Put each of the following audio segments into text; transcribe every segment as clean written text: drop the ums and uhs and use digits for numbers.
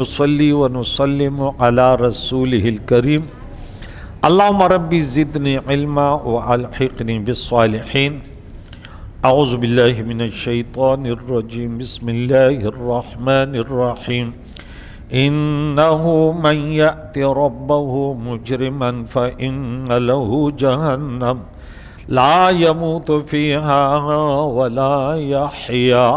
نصلي ونسلم على رسوله الكريم اللهم ربي زدني علما وألحقني بالصالحين أعوذ بالله من الشيطان الرجيم بسم الله الرحمن الرحيم إنه من يأت ربه مجرما فإن له جهنم لا يموت فيها ولا يحيا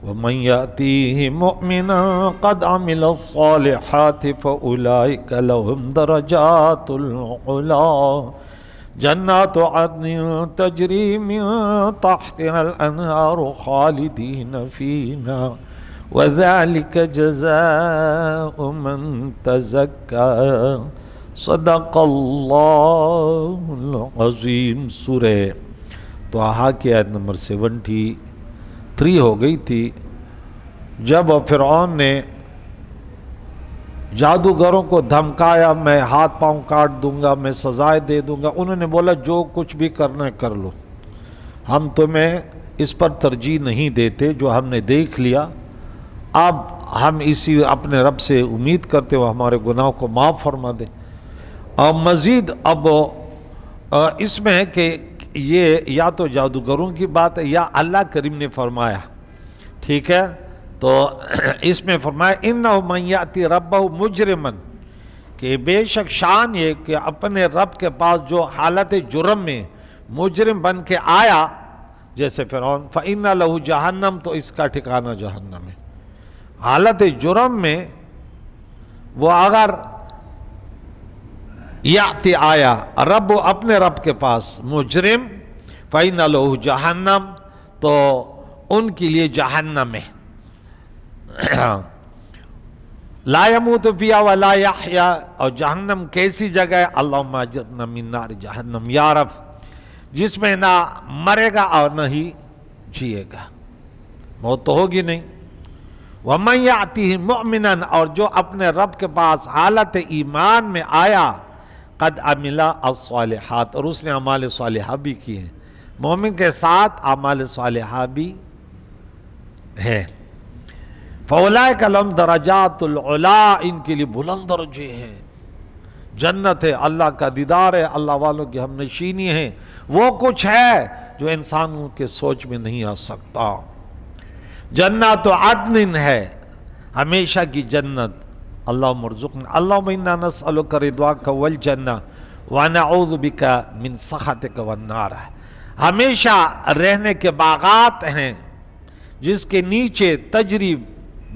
ومن يأتيه مؤمنا قد عمل الصالحات فأولئك لهم درجات العلا جنات عدن تجري من تحتها الأنهار خالدين فيها وذلك جزاء من تزكى صدق اللہ العظیم۔ سورہ طٰہٰ کی آیت نمبر 73 ہو گئی تھی جب فرعون نے جادوگروں کو دھمکایا، میں ہاتھ پاؤں کاٹ دوں گا، میں سزائے دے دوں گا۔ انہوں نے بولا جو کچھ بھی کرنا ہے کر لو، ہم تمہیں اس پر ترجیح نہیں دیتے، جو ہم نے دیکھ لیا اب ہم اسی اپنے رب سے امید کرتے وہ ہمارے گناہوں کو معاف فرما دے۔ اور مزید اب اس میں ہے کہ یہ یا تو جادوگروں کی بات ہے یا اللہ کریم نے فرمایا، ٹھیک ہے؟ تو اس میں فرمایا اِنَّهُ مَن يَأْتِ رَبَّهُ مُجْرِمًا، کہ بے شک شان یہ کہ اپنے رب کے پاس جو حالت جرم میں مجرم بن کے آیا جیسے فرعون، فَإِنَّ لَهُ جہنم، تو اس کا ٹھکانہ جہنم ہے۔ حالت جرم میں وہ اگر یاتی آیا رب اپنے رب کے پاس مجرم، فَإِنَّ لَهُ جہنم، تو ان کے لیے جہنم ہے۔ لا يموت فيها ولا يحيا، اور جہنم کیسی جگہ ہے؟ اللہم اجرنا من نار جہنم، یا رب جس میں نہ مرے گا اور نہ ہی جیے گا، موت تو ہوگی نہیں۔ وَمَن يَأْتِهِ مُؤْمِنًا، اور جو اپنے رب کے پاس حالت ایمان میں آیا، قد عمل الصالحات، اور اس نے اعمال صالحہ بھی کیے ہیں۔ مومن کے ساتھ اعمال صالحہ بھی ہے۔ فَأُولَئِكَ لَهُمْ دَرَجَاتُ الْعُلَا، ان کے لیے بلند درجے ہیں، جنت ہے، اللہ کا دیدار ہے، اللہ والوں کی ہم نشینی ہے، وہ کچھ ہے جو انسانوں کے سوچ میں نہیں آ سکتا۔ جنات عدن ہے، ہمیشہ کی جنت۔ اللہم ارزقنا، اللہم انا نسألک رضواک والجنہ ونعوذ بک من سخطک والنار، ہمیشہ رہنے کے باغات ہیں جس کے نیچے تجری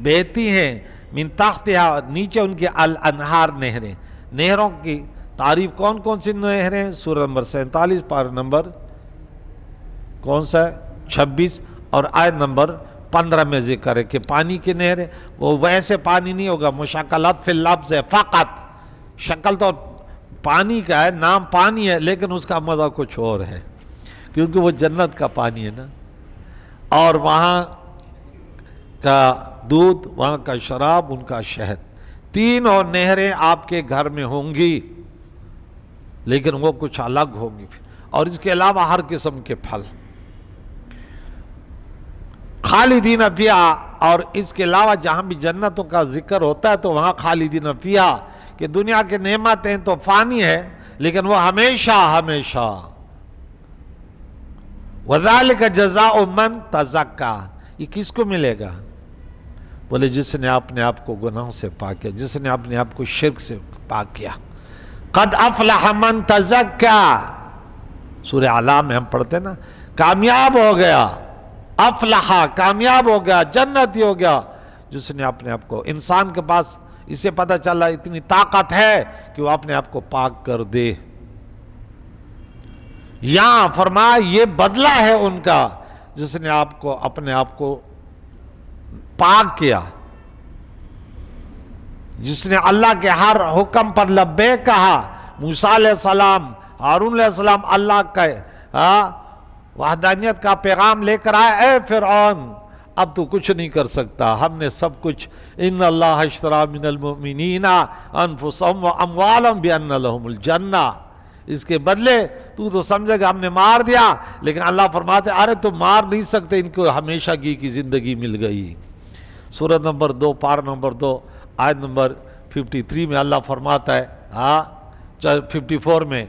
بہتی ہیں، من تحتہا، نیچے ان کے الانہار، نہریں۔ نہروں کی تعریف کون کون سی نہریں؟ سورہ نمبر 47 پارہ نمبر کون سا ہے؟ 26 اور آیت نمبر 15 میں ذکر ہے کہ پانی کی نہریں، وہ ویسے پانی نہیں ہوگا، مشاکلات فی اللفظ ہے فقط، شکل تو پانی کا ہے، نام پانی ہے لیکن اس کا مزہ کچھ اور ہے، کیونکہ وہ جنت کا پانی ہے نا، اور وہاں کا دودھ، وہاں کا شراب، ان کا شہد، تینوں نہریں آپ کے گھر میں ہوں گی، لیکن وہ کچھ الگ ہوں گی، اور اس کے علاوہ ہر قسم کے پھل۔ خالدین فیہا، اور اس کے علاوہ جہاں بھی جنتوں کا ذکر ہوتا ہے تو وہاں خالدین فیہا، کہ دنیا کے نعمتیں تو فانی ہے لیکن وہ ہمیشہ ہمیشہ۔ وَذَلِكَ جَزَاءُ مَن تَزَكَّى، یہ کس کو ملے گا؟ بولے جس نے اپنے آپ کو گناہوں سے پاک کیا، جس نے اپنے آپ کو شرک سے پاک کیا۔ قَدْ أَفْلَحَ مَن تَزَكَّى، سورہ اعلیٰ میں ہم پڑھتے ہیں نا، کامیاب ہو گیا، افلحہ، کامیاب ہو گیا، جنتی ہو گیا، جس نے اپنے آپ کو، انسان کے پاس اسے پتہ چلا اتنی طاقت ہے کہ وہ اپنے آپ کو پاک کر دے۔ یہاں فرمایا یہ بدلہ ہے ان کا جس نے آپ کو اپنے آپ کو پاک کیا، جس نے اللہ کے ہر حکم پر لبیک کہا۔ موسیٰ علیہ السلام، ہارون علیہ السلام اللہ کا وحدانیت کا پیغام لے کر آئے، اے فرعون اب تو کچھ نہیں کر سکتا، ہم نے سب کچھ، ان اللہ اشتری من المؤمنین انفسهم واموالهم بان لهم الجنہ، اس کے بدلے تو سمجھے گا ہم نے مار دیا، لیکن اللہ فرماتے ارے تو مار نہیں سکتے، ان کو ہمیشہ کی زندگی مل گئی۔ سورہ نمبر 2 پارہ نمبر 2 آیت نمبر 53 میں اللہ فرماتا ہے 54 میں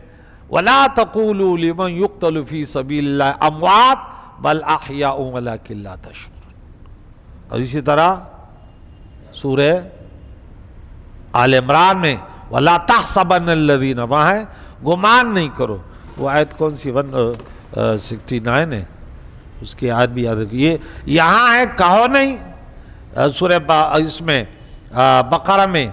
وَلَا تَقُولُوا لِمَنْ يُقْتَلُ فِي سَبِيلِ اللَّهِ أَمْوَاتٌ بَلْ أَحْيَاءٌ وَلَكِنْ لَا تَشْعُرُونَ۔ اور اسی طرح سورہ آل عمران میں وَلَا تَحْسَبَنَّ الَّذِينَ، وہاں ہے گمان نہیں کرو، وہ آیت کون سی 169 ہے، اس کی آیت بھی یاد رکھیے۔ یہاں ہے کہو نہیں سورہ اس میں بقرہ میں،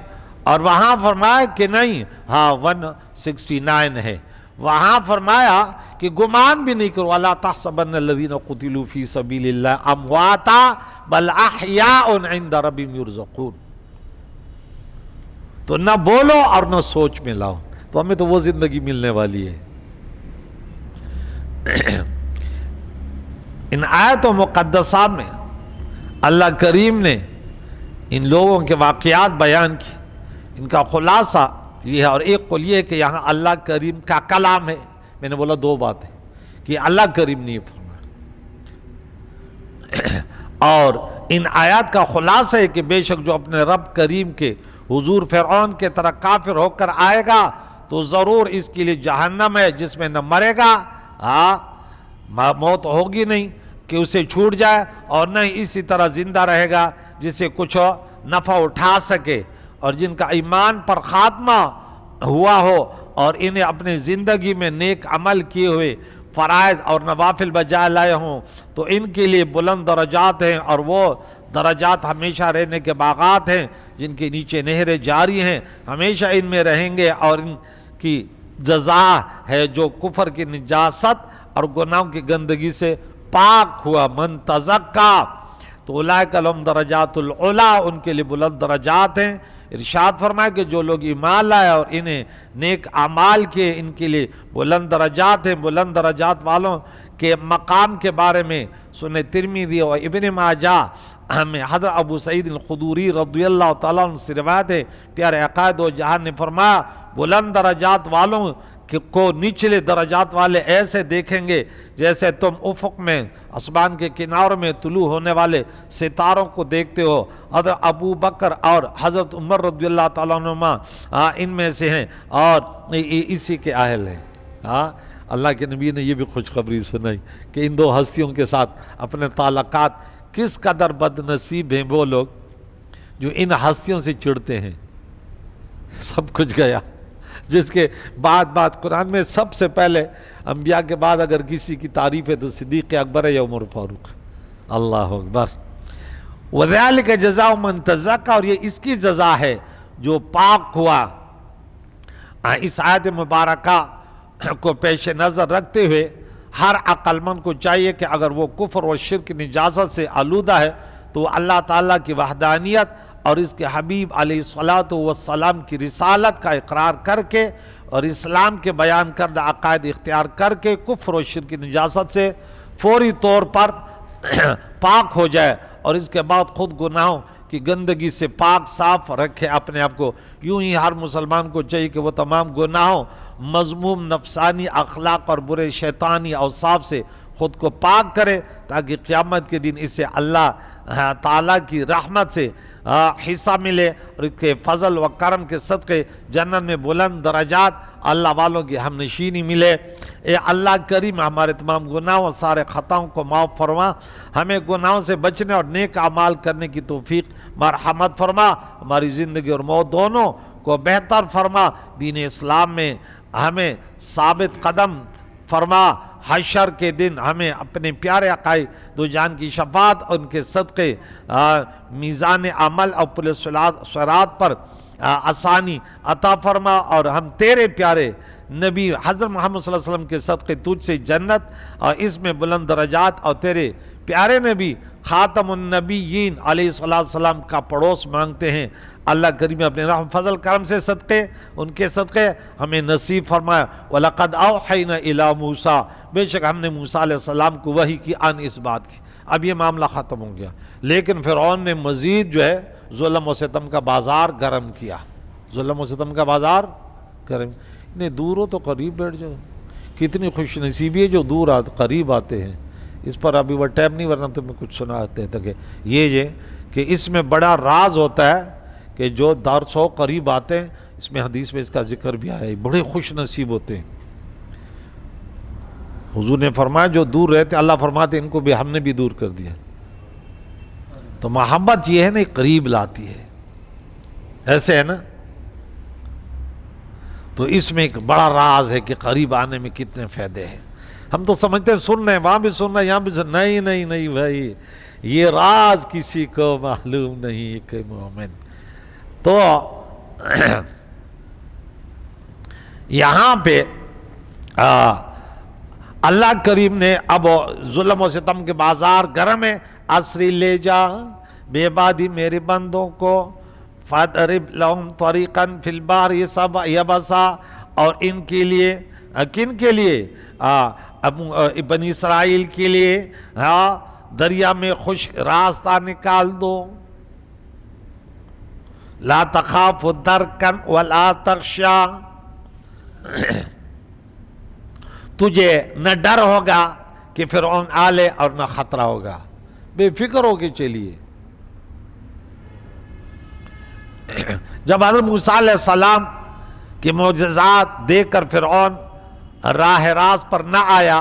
اور وہاں فرمایا کہ نہیں 169 ہے، وہاں فرمایا کہ گمان بھی نہیں کرو وَلَا تَحْسَبَنَّ الَّذِينَ قُتِلُوا فِي سَبِيلِ اللَّهِ أَمْوَاتًا بَلْ أَحْيَاءٌ عِنْدَ رَبِّهِمْ يُرْزَقُونَ۔ تو نہ بولو اور نہ سوچ میں لاؤ، تو ہمیں تو وہ زندگی ملنے والی ہے۔ ان آیت و مقدسہ میں اللہ کریم نے ان لوگوں کے واقعات بیان کی، ان کا خلاصہ یہ ہے، اور ایک قول یہ ہے کہ یہاں اللہ کریم کا کلام ہے۔ میں نے بولا دو باتیں کہ اللہ کریم نہیں فرمایا، اور ان آیات کا خلاصہ ہے کہ بے شک جو اپنے رب کریم کے حضور فرعون کے طرح کافر ہو کر آئے گا تو ضرور اس کے لیے جہنم ہے جس میں نہ مرے گا، موت ہوگی نہیں کہ اسے چھوٹ جائے، اور نہ اسی طرح زندہ رہے گا جسے کچھ نفع اٹھا سکے، اور جن کا ایمان پر خاتمہ ہوا ہو اور انہیں اپنے زندگی میں نیک عمل کیے ہوئے فرائض اور نوافل بجا لائے ہوں تو ان کے لیے بلند درجات ہیں، اور وہ درجات ہمیشہ رہنے کے باغات ہیں جن کے نیچے نہریں جاری ہیں، ہمیشہ ان میں رہیں گے، اور ان کی جزا ہے جو کفر کی نجاست اور گناہوں کی گندگی سے پاک ہوا۔ من تزکا تو اولئک لہم درجات العلی، ان کے لیے بلند درجات ہیں۔ ارشاد فرمایا کہ جو لوگ ایمان لائے اور انہیں نیک اعمال کیے ان کے لیے بلند درجات ہیں۔ بلند درجات والوں کے مقام کے بارے میں سنن ترمذی اور ابن ماجہ میں حضرت ابو سعید الخدری رضی اللہ تعالیٰ عنہ سے روایت ہے، پیارے آقا دو جہان نے فرمایا بلند درجات والوں کو نچلے درجات والے ایسے دیکھیں گے جیسے تم افق میں آسمان کے کناروں میں طلوع ہونے والے ستاروں کو دیکھتے ہو۔ حضرت ابو بکر اور حضرت عمر رضی اللہ تعالیٰ عنہما ان میں سے ہیں اور اسی کے اہل ہیں۔ اللہ کے نبی نے یہ بھی خوشخبری سنائی کہ ان دو ہستیوں کے ساتھ اپنے تعلقات، کس قدر بد نصیب ہیں وہ لوگ جو ان ہستیوں سے چڑھتے ہیں۔ سب کچھ گیا، جس کے بعد قرآن میں سب سے پہلے انبیاء کے بعد اگر کسی کی تعریف ہے تو صدیق اکبر ہے یا عمر فاروق۔ اللہ اکبر۔ وَذَلِكَ جَزَاءُ مَن تَزَكَّىٰ، اور یہ اس کی جزا ہے جو پاک ہوا۔ اس آیت مبارکہ کو پیش نظر رکھتے ہوئے ہر عقل مند کو چاہیے کہ اگر وہ کفر و شرک نجاست سے آلودہ ہے تو اللہ تعالیٰ کی وحدانیت اور اس کے حبیب علیہ الصلاۃ والسلام کی رسالت کا اقرار کر کے اور اسلام کے بیان کردہ عقائد اختیار کر کے کفر و شرک نجاست سے فوری طور پر پاک ہو جائے، اور اس کے بعد خود گناہوں کی گندگی سے پاک صاف رکھے اپنے آپ کو۔ یوں ہی ہر مسلمان کو چاہیے کہ وہ تمام گناہوں، مذموم نفسانی اخلاق اور برے شیطانی اوصاف سے خود کو پاک کرے تاکہ قیامت کے دن اسے اللہ تعالیٰ کی رحمت سے حصہ ملے، اور اس کے فضل و کرم کے صدقے جنت میں بلند درجات اللہ والوں کی ہم نشینی ملے۔ اے اللہ کریم ہمارے تمام گناہوں اور سارے خطاؤں کو معاف فرما، ہمیں گناہوں سے بچنے اور نیک اعمال کرنے کی توفیق مرحمت فرما، ہماری زندگی اور موت دونوں کو بہتر فرما، دین اسلام میں ہمیں ثابت قدم فرما، حشر کے دن ہمیں اپنے پیارے عقائد دو جان کی شفاعت اور ان کے صدقے میزان عمل اور پل صراط پر آسانی عطا فرما، اور ہم تیرے پیارے نبی حضرت محمد صلی اللہ علیہ وسلم کے صدقے تجھ سے جنت اور اس میں بلند درجات اور تیرے پیارے نبی خاتم النبیین علیہ السلام کا پڑوس مانگتے ہیں۔ اللہ کریم اپنے رحم فضل کرم سے صدقے ان کے صدقے ہمیں نصیب فرمایا۔ وَلَقَدْ أَوْحَيْنَا إِلَىٰ مُوسَىٰ، بے شک ہم نے موسیٰ علیہ السلام کو وحی کی عن اس بات کی۔ اب یہ معاملہ ختم ہو گیا، لیکن فرعون نے مزید جو ہے ظلم و ستم کا بازار گرم کیا۔ ظلم و ستم کا بازار گرم، نہیں دور ہو تو قریب بیٹھ جاؤ، کتنی خوش نصیبی ہے جو دور قریب آتے ہیں۔ اس پر ابھی وہ ٹائم نہیں، ورنہ تمہیں کچھ سناتے تھے کہ یہ کہ اس میں بڑا راز ہوتا ہے کہ کہ جو دار سو قریب آتے ہیں، اس میں حدیث میں اس کا ذکر بھی آیا ہے، بڑے خوش نصیب ہوتے ہیں۔ حضور نے فرمایا جو دور رہتے اللہ فرماتے ان کو بھی ہم نے بھی دور کر دیا۔ تو محبت یہ ہے نا، قریب لاتی ہے، ایسے ہے نا۔ تو اس میں ایک بڑا راز ہے کہ قریب آنے میں کتنے فائدے ہیں۔ ہم تو سمجھتے ہیں سن رہے ہیں، وہاں بھی سن رہے ہیں، یہاں بھی سن، نہیں نہیں نہیں بھائی، یہ راز کسی کو معلوم نہیں کہ مومن۔ تو یہاں پہ اللہ کریم نے اب ظلم و ستم کے بازار گرم ہے، اسری لے جا بے بادی میرے بندوں کو، فَاضْرِبْ لَهُمْ طَرِيقًا فِي الْبَحْرِ يَبَسًا، اور ان کے لیے، کن کے لیے؟ بنی اسرائیل کے لیے دریا میں خشک راستہ نکال دو، لا تخاف درکن ولا تخشا، تجھے نہ ڈر ہوگا کہ فرعون آلے اور نہ خطرہ ہوگا، بے فکر ہو کے چلیے۔ جب حضرت موسیٰ علیہ السلام کے معجزات دیکھ کر فرعون راہ راست پر نہ آیا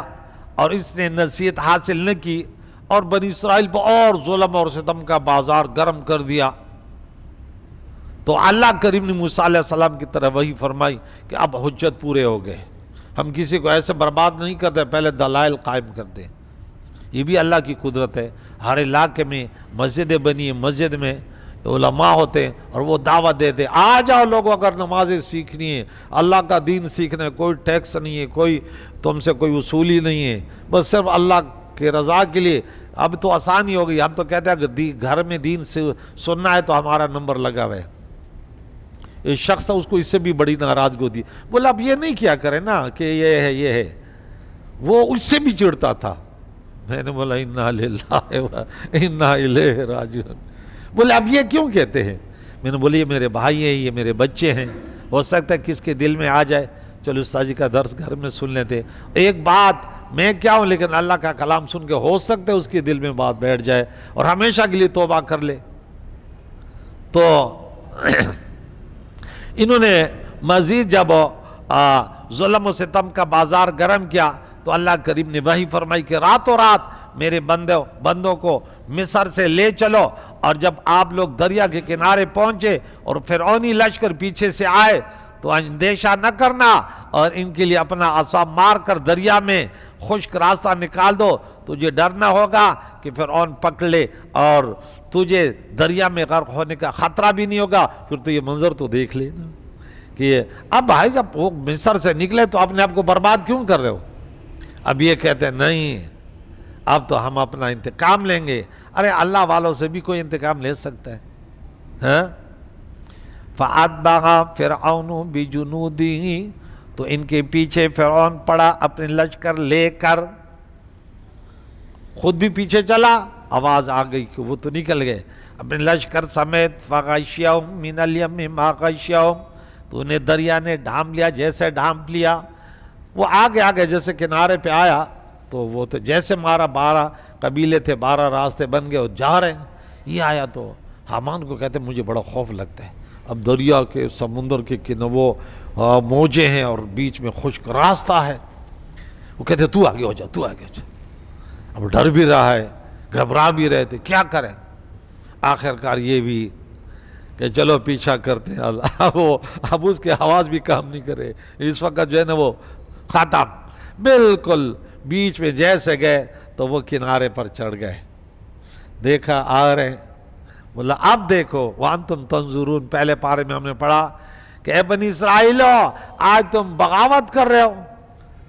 اور اس نے نصیحت حاصل نہ کی اور بنی اسرائیل پر اور ظلم اور ستم کا بازار گرم کر دیا، تو اللہ کریم نے موسیٰ علیہ السلام کی طرح وہی فرمائی کہ اب حجت پورے ہو گئے، ہم کسی کو ایسے برباد نہیں کرتے، پہلے دلائل قائم کرتے۔ یہ بھی اللہ کی قدرت ہے، ہر علاقے میں مسجدیں بنی ہیں، مسجد میں علماء ہوتے ہیں اور وہ دعوت دیتے، آ جاؤ لوگوں، اگر نمازیں سیکھنی ہے، اللہ کا دین سیکھنا ہے، کوئی ٹیکس نہیں ہے، کوئی تم سے کوئی وصولی نہیں ہے، بس صرف اللہ کے رضا کے لیے۔ اب تو آسانی ہو گئی، ہم تو کہتے ہیں کہ گھر میں دین سے سننا ہے تو ہمارا نمبر لگا ہوا ہے۔ ایک شخص اس کو اس سے بھی بڑی ناراضگی ہوتی، بولا اب یہ نہیں کیا کرے نا کہ یہ ہے یہ ہے، وہ اس سے بھی چڑھتا تھا۔ میں نے بولا انا للہ و انا الیہ راجعون، بولے اب یہ کیوں کہتے ہیں؟ میں نے بولا یہ میرے بھائی ہیں، یہ میرے بچے ہیں، ہو سکتا ہے کس کے دل میں آ جائے، چلو استاد جی کا درس گھر میں سن لیتے، ایک بات میں کیا ہوں لیکن اللہ کا کلام سن کے ہو سکتا ہے اس کے دل میں بات بیٹھ جائے اور ہمیشہ کے لیے توبہ کر لے۔ تو انہوں نے مزید جب ظلم و ستم کا بازار گرم کیا تو اللہ کریم نے وہی فرمائی کہ راتوں رات میرے بندوں کو مصر سے لے چلو، اور جب آپ لوگ دریا کے کنارے پہنچے اور فرعونی لشکر پیچھے سے آئے تو اندیشہ نہ کرنا اور ان کے لیے اپنا عصا مار کر دریا میں خشک راستہ نکال دو، تجھے ڈر نہ ہوگا کہ فرعون پکڑ لے اور تجھے دریا میں غرق ہونے کا خطرہ بھی نہیں ہوگا۔ پھر تو یہ منظر تو دیکھ لے نا کہ اب بھائی جب وہ مصر سے نکلے تو اپنے آپ کو برباد کیوں کر رہے ہو؟ اب یہ کہتے ہیں نہیں اب تو ہم اپنا انتقام لیں گے۔ ارے اللہ والوں سے بھی کوئی انتقام لے سکتا ہے؟ ہاں فَأَتْبَعَ فِرْعَوْنُ بِجُنُودِهِ، تو ان کے پیچھے فرعون پڑا اپنے لشکر لے کر، خود بھی پیچھے چلا، آواز آ گئی کہ وہ تو نکل گئے اپنے لشکر سمیت، فَغَشِيَهُم مِّنَ الْيَمِّ مَا غَشِيَهُم، تو انہیں دریا نے ڈھانپ لیا جیسے ڈھانپ لیا۔ وہ آگے جیسے کنارے پہ آیا تو وہ تو جیسے مارا 12 قبیلے تھے، 12 راستے بن گئے اور جا رہے ہیں۔ یہ آیا تو حامان کو کہتے ہیں مجھے بڑا خوف لگتا ہے، اب دریا کے سمندر کے کناروں موجیں ہیں اور بیچ میں خشک راستہ ہے۔ وہ کہتے ہیں تو آگے ہو جا، تو آگے ہو جا۔ اب ڈر بھی رہا ہے، گھبرا بھی رہے تھے، کیا کریں؟ آخرکار یہ بھی کہ چلو پیچھا کرتے ہیں اللہ، اب اس کی آواز بھی کام نہیں کرے، اس وقت جو ہے نا وہ ختم، بالکل بیچ میں جیسے گئے تو وہ کنارے پر چڑھ گئے، دیکھا آ رہے ہیں، بولا اب دیکھو وَأَنْتُمْ تَنْظُرُونَ، پہلے پارے میں ہم نے پڑھا کہ اے بنی اسرائیلو آج تم بغاوت کر رہے ہو،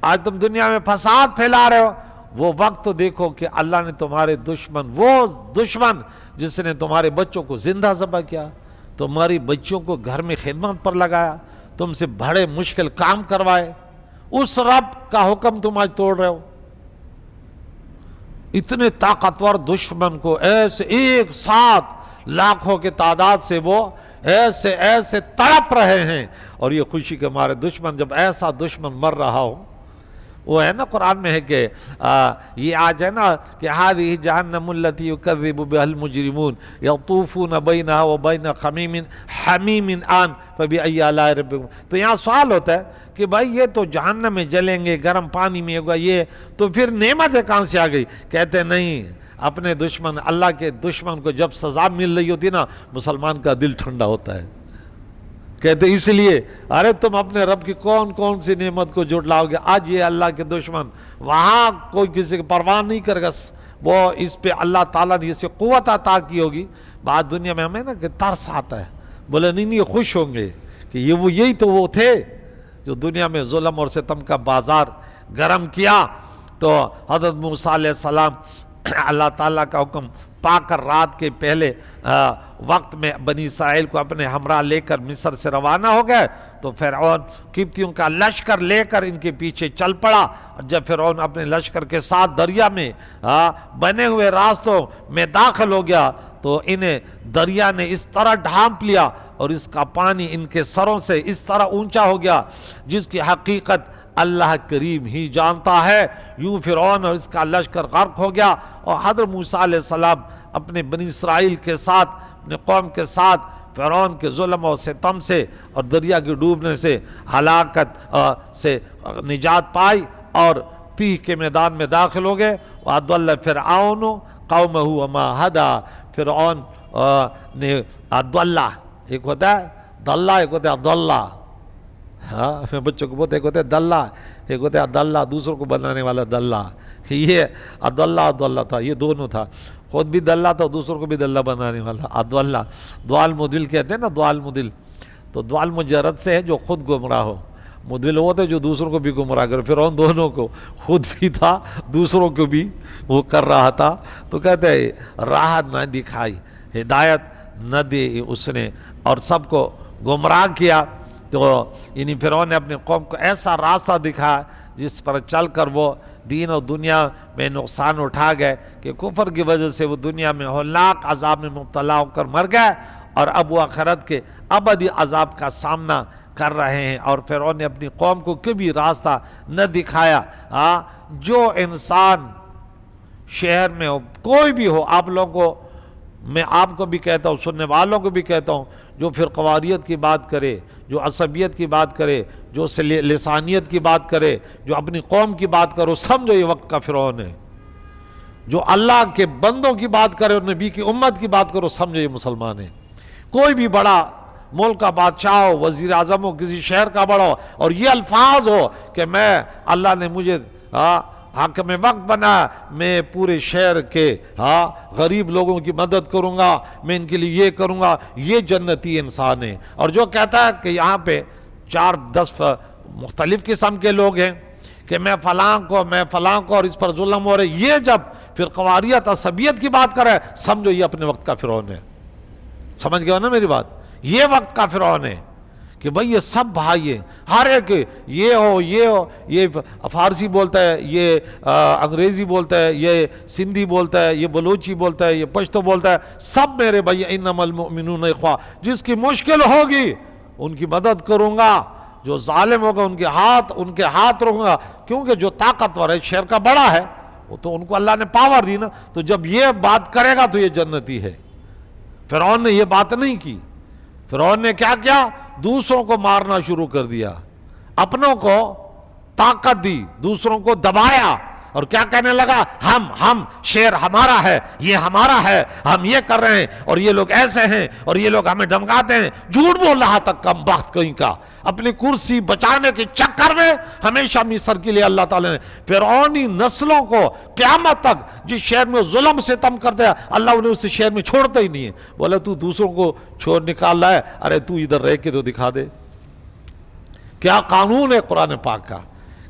آج تم دنیا میں فساد پھیلا رہے ہو، وہ وقت تو دیکھو کہ اللہ نے تمہارے دشمن، وہ دشمن جس نے تمہارے بچوں کو زندہ ذبح کیا، تمہاری بچوں کو گھر میں خدمت پر لگایا، تم سے بڑے مشکل کام کروائے، اس رب کا حکم تم آج توڑ رہے ہو۔ اتنے طاقتور دشمن کو ایسے ایک ساتھ لاکھوں کے تعداد سے وہ ایسے تڑپ رہے ہیں، اور یہ خوشی کے ہمارے دشمن، جب ایسا دشمن مر رہا ہو وہ ہے نا قرآن میں ہے کہ یہ آج ہے نا کہ ہذہ جہنم التی یکذب بها المجرمون یطوفون بینہا وبین حمیم آن فبأی آلاء ربکم. تو یہاں سوال ہوتا ہے کہ بھائی یہ تو جہنم میں جلیں گے، گرم پانی میں ہوگا، یہ تو پھر نعمتیں کہاں سے آ گئی؟ کہتے نہیں، اپنے دشمن، اللہ کے دشمن کو جب سزا مل رہی ہوتی نا، مسلمان کا دل ٹھنڈا ہوتا ہے. کہتے اس لیے ارے تم اپنے رب کی کون کون سی نعمت کو جھٹلاؤ گے. آج یہ اللہ کے دشمن وہاں کوئی کسی کی پرواہ نہیں کرے گا، وہ اس پہ اللہ تعالیٰ نے اسے قوت عطا کی ہوگی. بعد دنیا میں ہمیں نا کہ ترس آتا ہے، بولے نہیں خوش ہوں گے کہ یہی تو وہ تھے جو دنیا میں ظلم اور ستم کا بازار گرم کیا. تو حضرت موسیٰ علیہ السلام اللہ تعالیٰ کا حکم پا کر رات کے پہلے وقت میں بنی اسرائیل کو اپنے ہمراہ لے کر مصر سے روانہ ہو گئے. تو فرعون قبطیوں کا لشکر لے کر ان کے پیچھے چل پڑا. جب فرعون اپنے لشکر کے ساتھ دریا میں بنے ہوئے راستوں میں داخل ہو گیا تو انہیں دریا نے اس طرح ڈھانپ لیا اور اس کا پانی ان کے سروں سے اس طرح اونچا ہو گیا جس کی حقیقت اللہ کریم ہی جانتا ہے. یوں فرعون اور اس کا لشکر غرق ہو گیا اور حضرت موسیٰ علیہ السلام اپنے بنی اسرائیل کے ساتھ، اپنے قوم کے ساتھ فرعون کے ظلم و ستم سے اور دریا کے ڈوبنے سے ہلاکت سے نجات پائی اور تیہ کے میدان میں داخل ہو گئے. وَأَضَلَّ فِرْعَوْنُ قَوْمَهُ وَمَا هَدَىٰ. فرعون نے اضلّہ، ایک ہوتا ہے ضلّہ، ایک ہوتا ہے اضلّہ. ہاں میں بچوں کو بولتے، ایک ہوتا ہے دلہ، ایک ہوتا ہے اضلّہ، دوسروں کو بنانے والا دلہ. یہ اضلّہ تھا، یہ دونوں تھا، خود بھی دلہ تھا دوسروں کو بھی دلہ بنانے والا. اضلّہ دوال مدل کہتے ہیں نا، دوال مدل. تو دوال مجرد سے ہے جو خود گمراہ ہو، مدل وہ تھے جو دوسروں کو بھی گمراہ کرے. فرعون دونوں کو، خود بھی تھا دوسروں کو بھی وہ کر رہا تھا. تو کہتے ہیں راہ نہ دکھائی، ہدایت نہ دی اس نے اور سب کو گمراہ کیا. تو یعنی فرعون نے اپنے قوم کو ایسا راستہ دکھایا جس پر چل کر وہ دین اور دنیا میں نقصان اٹھا گئے کہ کفر کی وجہ سے وہ دنیا میں ہولناک عذاب میں مبتلا ہو کر مر گئے اور اب وہ آخرت کے ابدی عذاب کا سامنا کر رہے ہیں. اور فرعون نے اپنی قوم کو کبھی راستہ نہ دکھایا. جو انسان شہر میں ہو، کوئی بھی ہو، آپ لوگوں کو، میں آپ کو بھی کہتا ہوں، سننے والوں کو بھی کہتا ہوں، جو فرقواریت کی بات کرے، جو عصبیت کی بات کرے، جو لسانیت کی بات کرے، جو اپنی قوم کی بات کرو، سمجھو یہ وقت کا فرعون ہے. جو اللہ کے بندوں کی بات کرے اور نبی کی امت کی بات کرو، سمجھو یہ مسلمان ہے. کوئی بھی بڑا ملک کا بادشاہ ہو، وزیر اعظم ہو، کسی شہر کا بڑا ہو، اور یہ الفاظ ہو کہ میں، اللہ نے مجھے حاکم وقت بنا، میں پورے شہر کے غریب لوگوں کی مدد کروں گا، میں ان کے لیے یہ کروں گا، یہ جنتی انسان ہے. اور جو کہتا ہے کہ یہاں پہ 4-10 مختلف قسم کے لوگ ہیں کہ میں فلاں کو اور اس پر ظلم ہو رہے، یہ جب فرقواریت عصبیت کی بات کرے، سمجھو یہ اپنے وقت کا فرعون ہے. سمجھ گئے ہو نا میری بات؟ یہ وقت کا فرعون ہے کہ بھئی یہ سب بھائی ہیں، ہر ایک یہ ہو، یہ فارسی بولتا ہے، یہ انگریزی بولتا ہے، یہ سندھی بولتا ہے، یہ بلوچی بولتا ہے، یہ پشتو بولتا ہے، سب میرے بھائی. انما المؤمنون اخوہ. جس کی مشکل ہوگی ان کی مدد کروں گا، جو ظالم ہوگا ان کے ہاتھ رکھوں گا. کیونکہ جو طاقتور ہے، شہر کا بڑا ہے، وہ تو ان کو اللہ نے پاور دی نا. تو جب یہ بات کرے گا تو یہ جنتی ہے. فرعون نے یہ بات نہیں کی. فرعون نے کیا کیا؟ دوسروں کو مارنا شروع کر دیا، اپنوں کو طاقت دی، دوسروں کو دبایا اور کیا کہنے لگا؟ ہم شہر ہمارا ہے، یہ ہمارا ہے، ہم یہ کر رہے ہیں اور یہ لوگ ایسے ہیں اور یہ لوگ ہمیں دھمکاتے ہیں. جھوٹ بول رہا تھا کم بخت کہیں کا. اپنی کرسی بچانے کے چکر میں ہمیشہ مصر کے لیے اللہ تعالیٰ نے فرعونی نسلوں کو قیامت تک جس شہر میں ظلم ستم کرتے ہیں، اللہ انہیں اس شہر میں چھوڑتا ہی نہیں ہے. بولے تو دوسروں کو چھوڑ نکال رہا ہے، ارے تو ادھر رہ کے تو دکھا دے. کیا قانون ہے قرآن پاک کا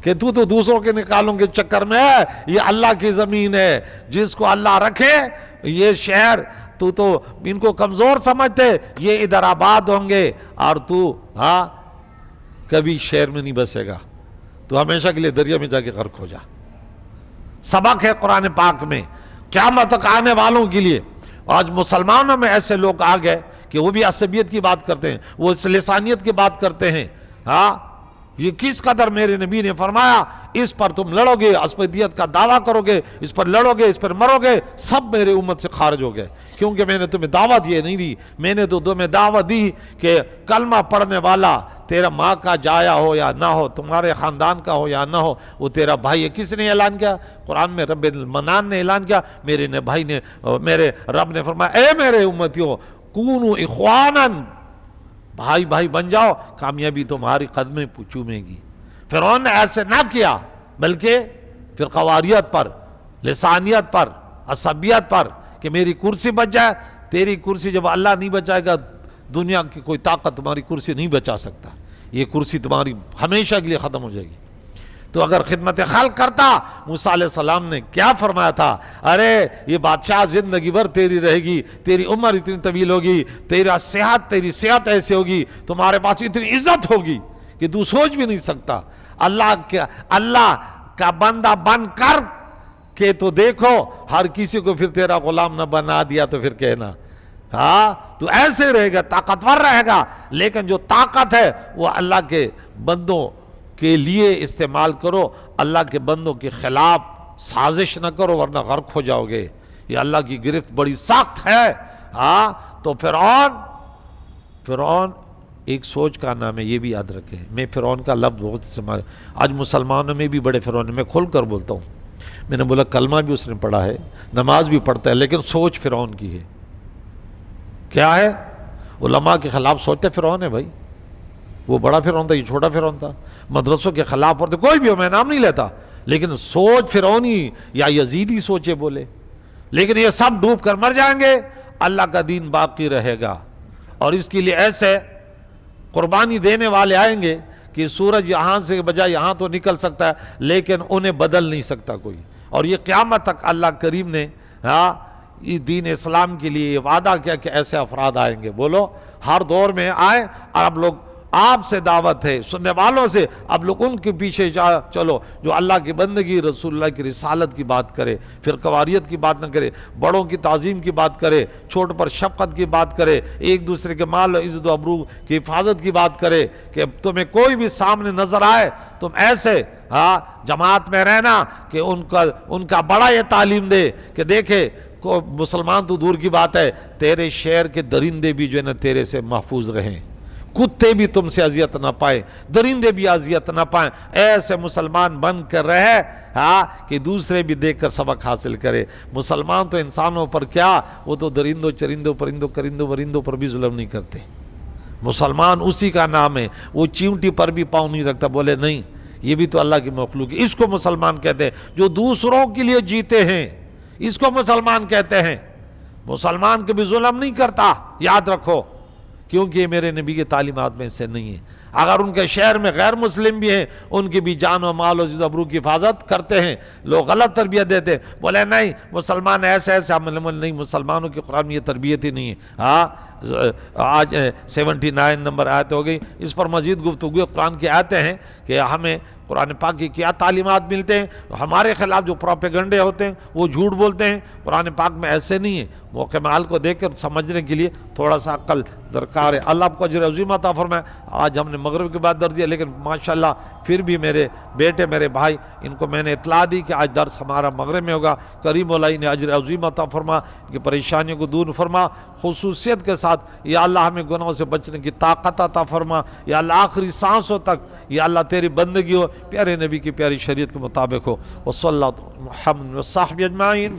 کہ تو دوسروں کے نکالوں کے چکر میں ہے. یہ اللہ کی زمین ہے، جس کو اللہ رکھے. یہ شہر تو ان کو کمزور سمجھتے، یہ ادھر آباد ہوں گے اور تو کبھی شہر میں نہیں بسے گا، تو ہمیشہ کے لیے دریا میں جا کے غرق ہو جا. سبق ہے قرآن پاک میں قیامت تک آنے والوں کے لیے. آج مسلمانوں میں ایسے لوگ آ گئے کہ وہ بھی عصبیت کی بات کرتے ہیں، وہ لسانیت کی بات کرتے ہیں. یہ کس قدر میرے نبی نے فرمایا اس پر تم لڑوگے، اسمدیت کا دعویٰ کرو گے، اس پر لڑوگے، اس پر مروگے، سب میرے امت سے خارج ہو گئے، کیونکہ میں نے تمہیں دعوت یہ نہیں دی، میں نے تو تمہیں دعوت دی کہ کلمہ پڑھنے والا تیرا ماں کا جایا ہو یا نہ ہو، تمہارے خاندان کا ہو یا نہ ہو، وہ تیرا بھائی ہے۔ کس نے اعلان کیا؟ قرآن میں رب المنان نے اعلان کیا، میرے بھائی نے، میرے رب نے فرمایا اے میرے امتیوں کونوا اخوانا، بھائی بھائی بن جاؤ، کامیابی تمہاری قدمیں چومے گی۔ فرعون نے ایسے نہ کیا، بلکہ فرقواریت پر، لسانیت پر، عصبیت پر، کہ میری کرسی بچ جائے۔ تیری کرسی جب اللہ نہیں بچائے گا، دنیا کی کوئی طاقت تمہاری کرسی نہیں بچا سکتا، یہ کرسی تمہاری ہمیشہ کے لیے ختم ہو جائے گی۔ تو اگر خدمت خلق کرتا، موسیٰ علیہ السلام نے کیا فرمایا تھا؟ ارے یہ بادشاہ زندگی بھر تیری رہے گی، تیری عمر اتنی طویل ہوگی، تیری صحت ایسی ہوگی، تمہارے پاس اتنی عزت ہوگی کہ تو سوچ بھی نہیں سکتا۔ اللہ کا بندہ بن کر کہ تو دیکھو، ہر کسی کو پھر تیرا غلام نہ بنا دیا تو پھر کہنا ہاں تو ایسے رہے گا، طاقتور رہے گا، لیکن جو طاقت ہے وہ اللہ کے بندوں کے لیے استعمال کرو، اللہ کے بندوں کے خلاف سازش نہ کرو ورنہ غرق ہو جاؤ گے۔ یہ اللہ کی گرفت بڑی سخت ہے۔ ہاں تو فرعون ایک سوچ کا نام ہے، یہ بھی یاد رکھیں۔ میں فرعون کا لفظ بہت استعمال، آج مسلمانوں میں بھی بڑے فرعون ہیں، میں کھول کر بولتا ہوں۔ میں نے بولا کلمہ بھی اس نے پڑھا ہے، نماز بھی پڑھتا ہے، لیکن سوچ فرعون کی ہے۔ کیا ہے؟ علماء کے خلاف سوچتا فرعون ہے بھائی، وہ بڑا فرعون تھا، یہ چھوٹا فرعون تھا، مدرسوں کے خلاف پڑھتے، کوئی بھی ہو، میں نام نہیں لیتا، لیکن سوچ فرعونی یا یزیدی سوچے بولے، لیکن یہ سب ڈوب کر مر جائیں گے، اللہ کا دین باقی رہے گا۔ اور اس کے لیے ایسے قربانی دینے والے آئیں گے کہ سورج یہاں سے بجائے یہاں تو نکل سکتا ہے، لیکن انہیں بدل نہیں سکتا کوئی۔ اور یہ قیامت تک اللہ کریم نے دین اسلام کے لیے وعدہ کیا کہ ایسے افراد آئیں گے۔ بولو ہر دور میں آئیں، اور اب لوگ آپ سے دعوت ہے، سننے والوں سے، اب لوگ ان کے پیچھے چلو جو اللہ کی بندگی، رسول اللہ کی رسالت کی بات کرے، فرقواریت کی بات نہ کرے، بڑوں کی تعظیم کی بات کرے، چھوٹ پر شفقت کی بات کرے، ایک دوسرے کے مال و عزت و ابرو کی حفاظت کی بات کرے، کہ تمہیں کوئی بھی سامنے نظر آئے تم ایسے جماعت میں رہنا کہ ان کا بڑا یہ تعلیم دے کہ دیکھے مسلمان تو دور کی بات ہے، تیرے شہر کے درندے بھی جو ہے نا تیرے سے محفوظ رہیں، کتے بھی تم سے اذیت نہ پائیں، درندے بھی اذیت نہ پائیں، ایسے مسلمان بن کر رہے کہ دوسرے بھی دیکھ کر سبق حاصل کرے۔ مسلمان تو انسانوں پر کیا، وہ تو درندوں چرندوں پرندوں کرندوں ورندوں پر بھی ظلم نہیں کرتے۔ مسلمان اسی کا نام ہے، وہ چیونٹی پر بھی پاؤں نہیں رکھتا، بولے نہیں یہ بھی تو اللہ کی مخلوق ہے، اس کو مسلمان کہتے ہیں، جو دوسروں کے لیے جیتے ہیں اس کو مسلمان کہتے ہیں۔ مسلمان کبھی ظلم نہیں کرتا، یاد رکھو، کیونکہ یہ میرے نبی کی تعلیمات میں سے نہیں ہے۔ اگر ان کے شہر میں غیر مسلم بھی ہیں، ان کی بھی جان و مال و عزت و ابرو کی حفاظت کرتے ہیں، لوگ غلط تربیت دیتے ہیں، بولے نہیں مسلمان ایسے ایسے نہیں، مسلمانوں کی قرآن میں یہ تربیت ہی نہیں ہے۔ آج 79 نمبر آیت ہو گئی، اس پر مزید گفتگو قرآن کی آیتیں ہیں کہ ہمیں قرآن پاک کی کیا تعلیمات ملتے ہیں، ہمارے خلاف جو پروپیگنڈے ہوتے ہیں وہ جھوٹ بولتے ہیں، قرآن پاک میں ایسے نہیں ہے۔ موقع محال کو دیکھ کر سمجھنے کے لیے تھوڑا سا عقل درکار ہے۔ اللہ آپ کو اجر عظیم عطا فرمائے۔ آج ہم نے مغرب کے بعد درس دیا، لیکن ماشاءاللہ پھر بھی میرے بیٹے میرے بھائی ان کو میں نے اطلاع دی کہ آج درس ہمارا مغرب میں ہوگا۔ کریم الہی نے اجر عظیم عطا فرما، کہ پریشانیوں کو دور فرما، خصوصیت کے ساتھ یا اللہ ہمیں گناہوں سے بچنے کی طاقت عطا فرما، یا اللہ آخری سانسوں تک یا اللہ تیری بندگی ہو، پیارے نبی کی پیاری شریعت کے مطابق ہو۔ وصلی اللہ محمد وصحبہ اجمعین۔